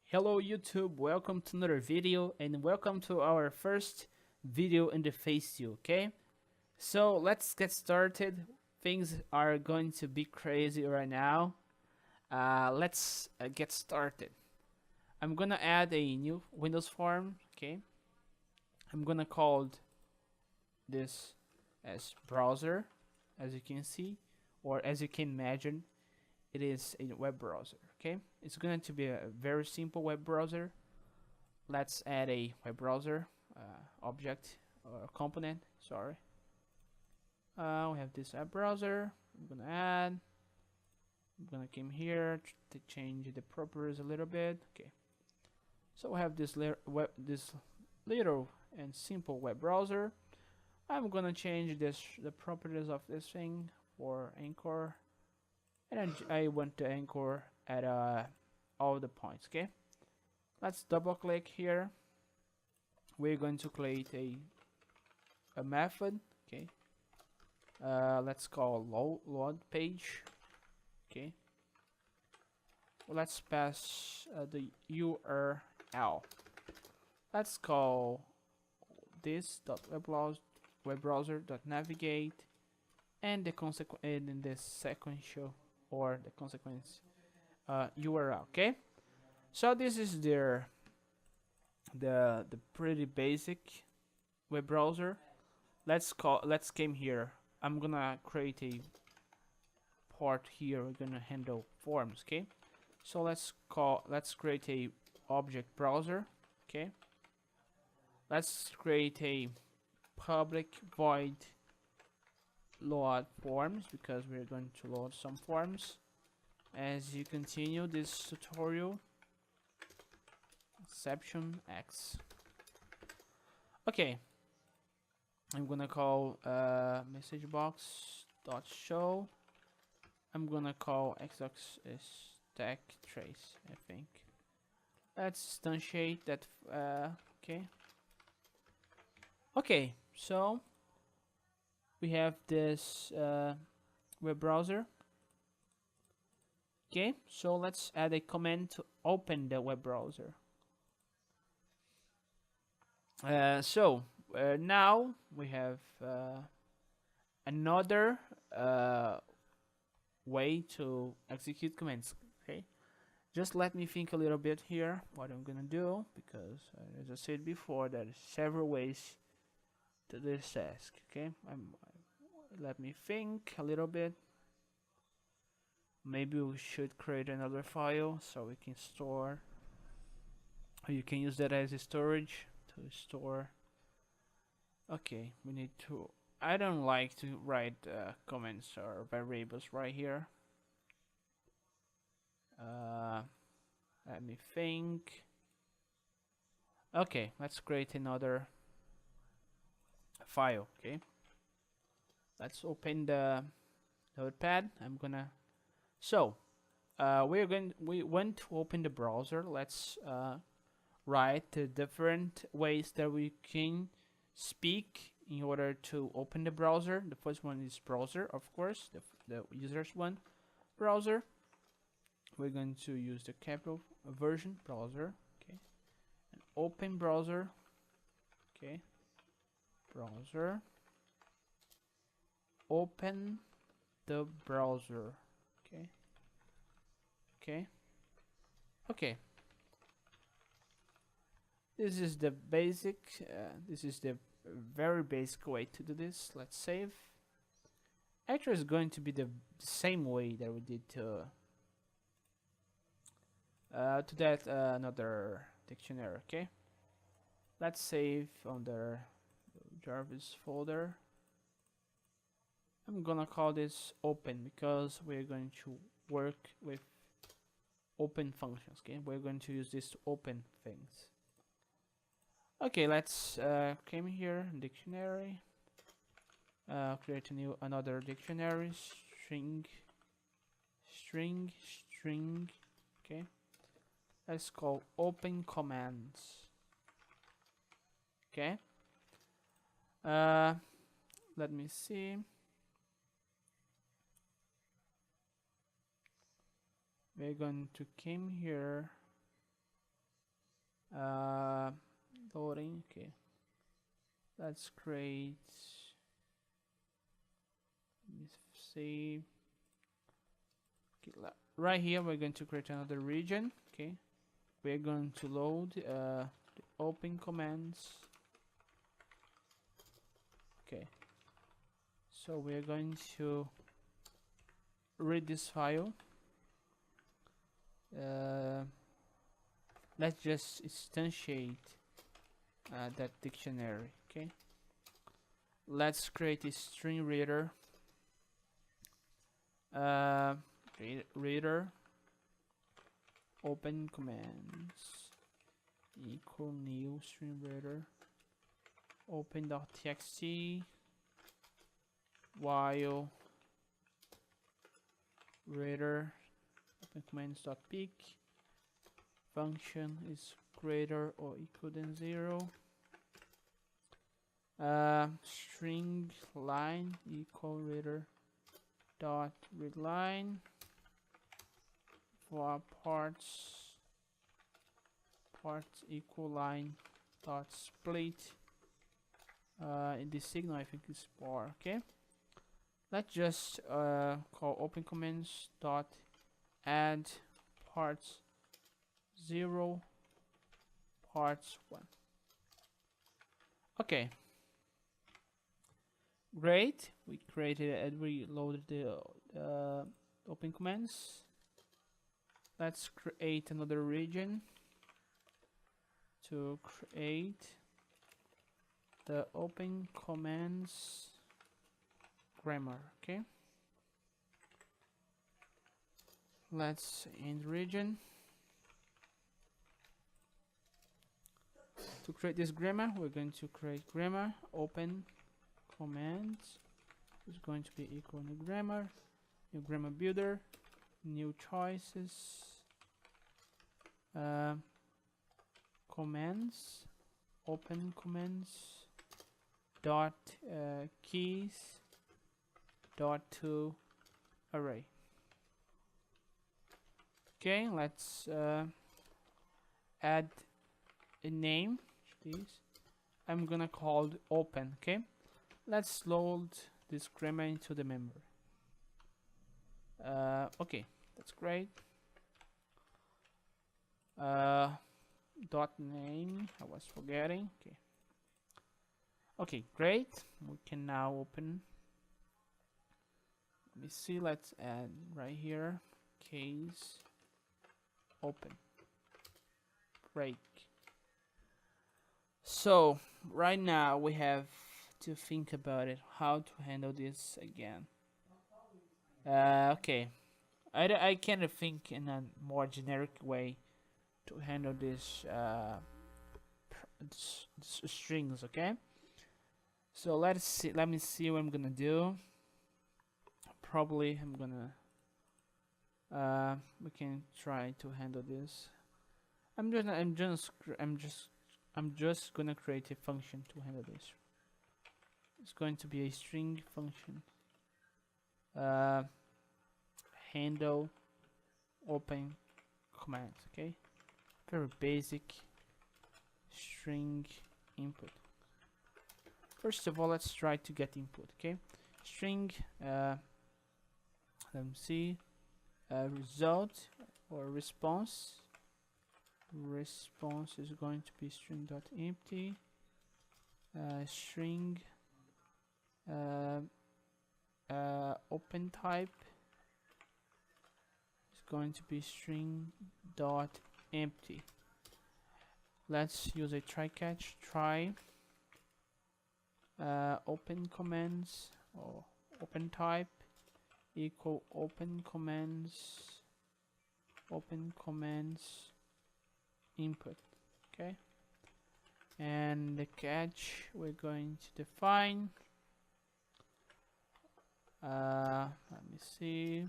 Hello YouTube, welcome to another video and welcome to our first video in the phase 2, okay? So let's get started. Things are going to be crazy right now. Let's get started. I'm gonna add a new Windows form, okay? I'm gonna call this as browser, as you can see, or as you can imagine, it is a web browser, okay? It's going to be a very simple web browser. Let's add a web browser object or component, sorry. We have this web browser. I'm gonna add. I'm gonna come here to change the properties a little bit. Okay. So we have this little and simple web browser. I'm gonna change the properties of this thing for anchor, and I want to anchor at all the points. Okay. Let's double click here. We're going to create a method. Okay. Let's call load page. Okay. Let's pass the URL. Let's call this webbrowser.navigate and the sequential or the consequence URL. Okay. So this is the pretty basic web browser. Let's come here. I'm gonna create a part here. We're gonna handle forms. Okay. So let's create a object browser. Okay. Let's create a public void load forms because we're going to load some forms as you continue this tutorial. Exception X. Okay, I'm gonna call message box dot show. I'm gonna call xbox stack trace. I think. Let's instantiate that. Okay. Okay, so we have this web browser. Okay, so let's add a command to open the web browser. Now we have another way to execute commands. Okay, just let me think a little bit here what I'm gonna do because as I said before, there are several ways to this task. Okay, let me think a little bit. Maybe we should create another file so we can store. Or you can use that as a storage to store. Okay, we need to. I don't like to write comments or variables right here. Let me think. Okay, let's create another file. Okay, let's open the notepad. We want to open the browser. Let's write the different ways that we can speak in order to open the browser. The first one is browser, of course, the user's one, browser. We're going to use the capital version, browser. Okay, and open browser. Okay, browser. Open the browser. Okay. Okay. This is the basic. This is the very basic way to do this. Let's save. Actually, it's going to be the same way that we did to that another dictionary. Okay. Let's save on the Jarvis folder. I'm gonna call this open because we're going to work with open functions. Okay, we're going to use this to open things. Okay, let's come here, dictionary. Create another dictionary, string. Okay, let's call open commands. Okay. Let me see. We're going to come here Loading. Okay, let's create, let me see. Okay, right here we're going to create another region. Okay, we're going to load the open commands. Okay, so we're going to read this file. Let's just instantiate that dictionary. Okay, let's create a string reader. Reader open commands equal new string reader open.txt while reader open commands.pick function is greater or equal than 0. String line equal reader dot read line for parts equal line dot split. In the signal I think is bar. Okay, let's just call open commands dot add parts 0 parts 1. Okay, great. We created and we loaded the open commands. Let's create another region to create the open commands grammar. Okay, let's end region. To create this grammar, we're going to create grammar open commands is going to be equal new grammar builder, new choices, commands open commands dot keys dot to array. Okay, let's add a name. Please, I'm gonna call it open. Okay, let's load this grammar into the memory. Okay, that's great. Dot name, I was forgetting. Okay, great. We can now open. Let me see. Let's add right here case open break. So right now we have to think about it, how to handle this again. Okay, I kind think in a more generic way to handle this, strings. Okay, so let me see what I'm gonna do. Probably I'm gonna we can try to handle this. I'm just gonna create a function to handle this. It's going to be a string function. Handle open commands. Okay, very basic string input. First of all, let's try to get input. Okay, string. Let me see. Result or response. Response is going to be string.empty. String open type is going to be string.empty. Let's use a try catch. Try open commands or open type equal open commands input. Okay, and the catch we're going to define, let me see,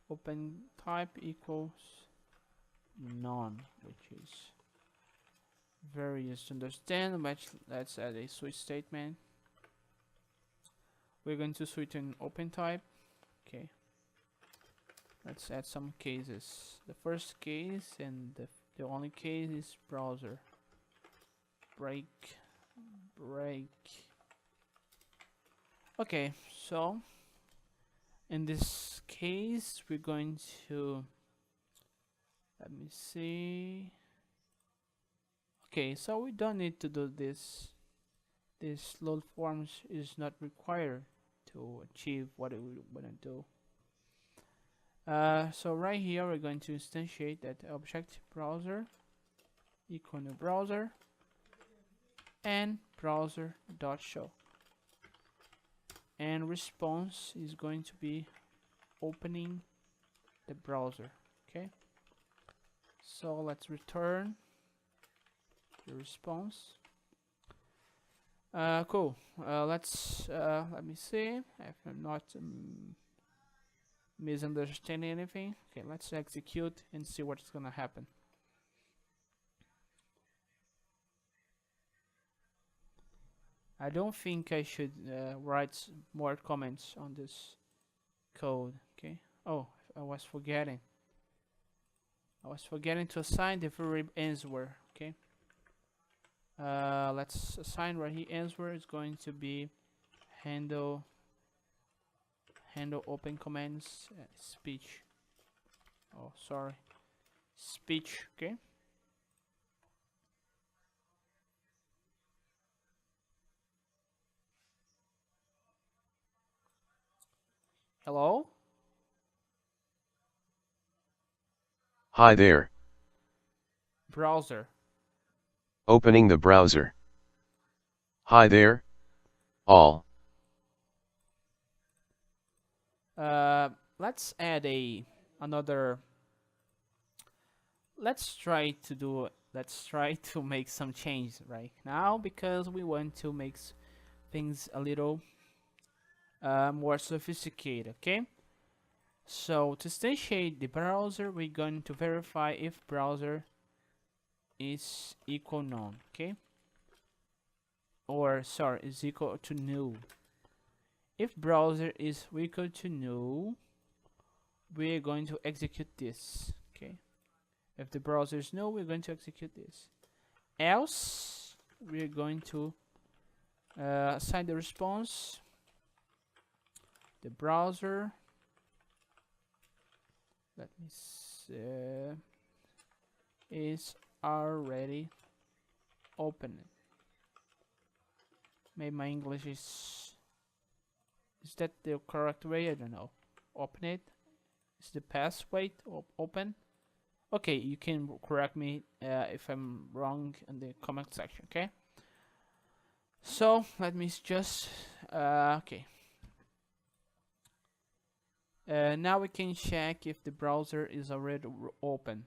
open type equals none, which is very easy to understand. But let's add a switch statement. We're going to switch in open type. Okay, let's add some cases. The first case and the The only case is browser. Break. Okay, so in this case we're going to, let me see. Okay, so we don't need to do this. This load forms is not required to achieve what we want to do. So right here we're going to instantiate that object browser equal new browser and browser.show, and response is going to be opening the browser. Okay, so let's return the response. Cool. Let's let me see if I'm not misunderstanding anything. Okay, let's execute and see what's gonna happen. I don't think I should write more comments on this code. Okay. Oh, I was forgetting. To assign the variable answer. Okay. Let's assign right here answer is going to be handle open commands speech. Oh, sorry, speech. Okay. Hello. Hi there. Browser. Opening the browser. Hi there. All. Let's add another. Let's try to make some change right now, because we want to make things a little more sophisticated. Okay, so to instantiate the browser, we're going to verify if browser is equal none. Okay, or sorry, is equal to null. If browser is equal to null, we're going to execute this. Okay, if the browser is null, we're going to execute this. Else, we're going to assign the response. The browser, let me see, is already open. Maybe my English is that the correct way? I don't know. Open it is the past way to open. Okay, you can correct me if I'm wrong in the comment section. Okay, so let me just okay. Now we can check if the browser is already open.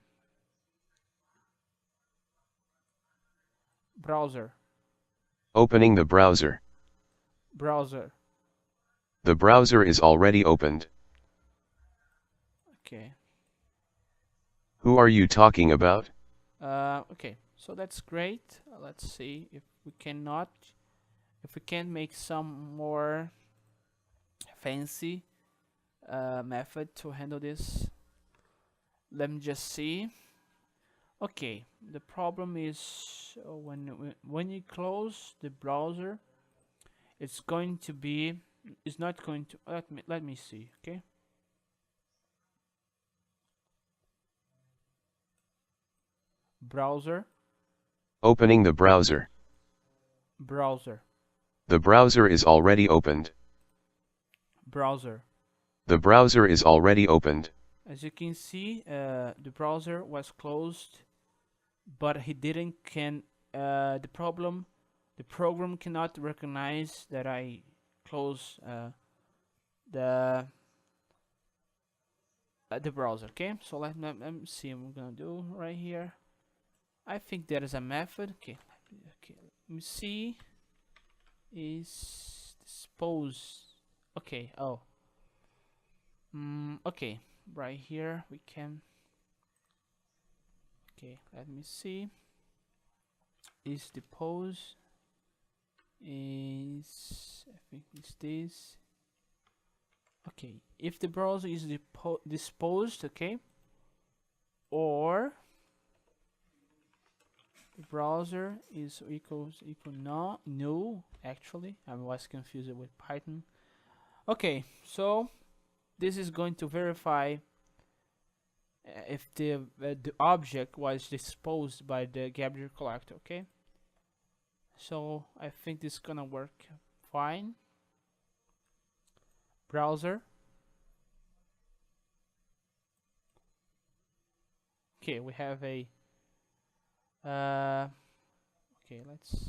Browser. Opening the browser. Browser. The browser is already opened. Okay. Who are you talking about? Okay, so that's great. Let's see if we can make some more fancy method to handle this. Let me just see. Okay, the problem is when you close the browser, it's not going to let me see. Okay, browser. Opening the browser. Browser. The browser is already opened. Browser. The browser is already opened. As you can see, the browser was closed, but he didn't the program cannot recognize that I close the browser. Okay, so let me see what I'm gonna do right here. I think there is a method. Okay, let me see. Is dispose. Okay, oh. Okay, right here we can. Okay, let me see. Is the pose is, I think it's this. Okay, if the browser is disposed, okay, or browser is equal no, actually I was confused with Python. Okay, so this is going to verify if the object was disposed by the garbage collector. Okay, so I think this is gonna work fine. Browser. Okay, we have a okay, let's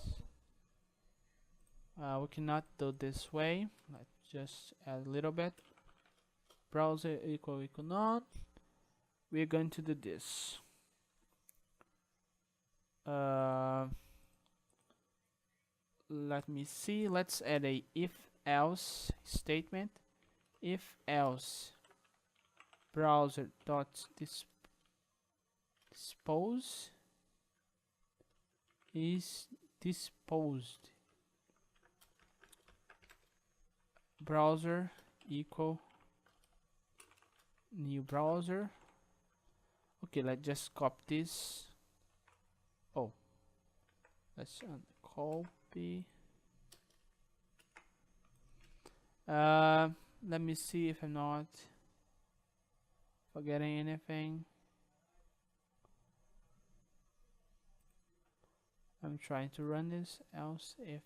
we cannot do this way. Let's just add a little bit. Browser equal none. We're going to do this. Let me see. Let's add a if else statement. If else browser dot dispose is disposed, browser equal new browser. Okay, let's just copy this. Oh, let's copy. Let me see if I'm not forgetting anything. I'm trying to run this. Else if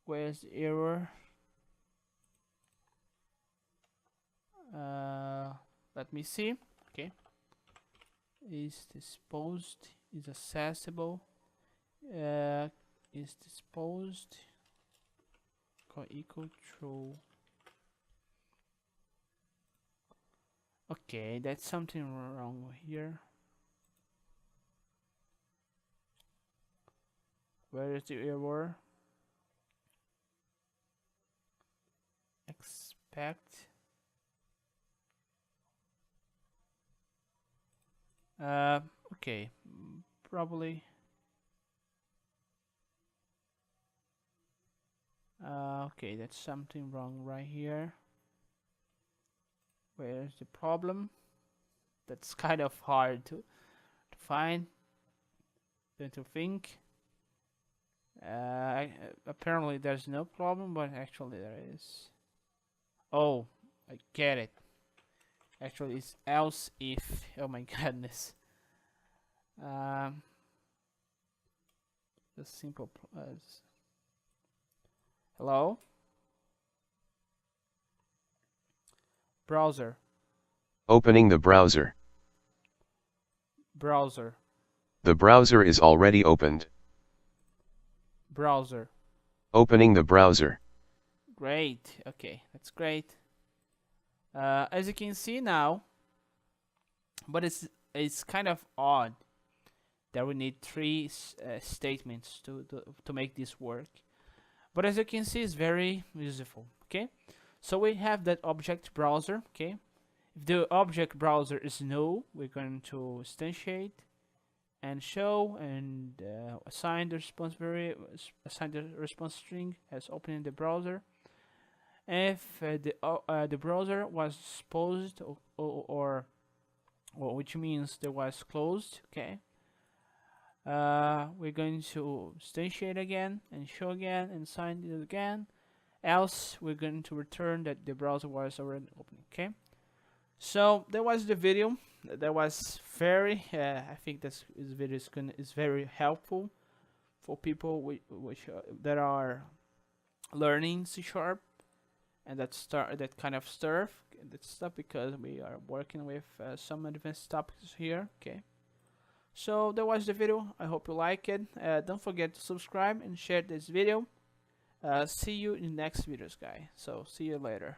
where's the error? Let me see. Okay, is disposed, is accessible, is disposed equal true. Okay, that's something wrong here. Where is the error? Expect. Okay, probably. Okay, that's something wrong right here. Where's the problem? That's kind of hard to find, than to think. Apparently there's no problem, but actually there is. Oh, I get it. Actually, it's else if. Oh my goodness. The simple. Hello? Browser. Opening the browser. Browser. The browser is already opened. Browser. Opening the browser. Great. Okay, that's great. As you can see now, but it's kind of odd that we need three statements to make this work. But as you can see, it's very useful. Okay, so we have that object browser. Okay, if the object browser is null, we're going to instantiate and show and assign the response string as opening the browser. If the browser was disposed or which means it was closed, okay, we're going to instantiate again and show again and sign it again. Else we're going to return that the browser was already open. Okay, so that was the video. That was very I think this video is very helpful for people which that are learning C# and that kind of stuff. Because we are working with some advanced topics here. Okay, so that was the video. I hope you like it. Don't forget to subscribe and share this video. See you in the next videos, guys. So see you later.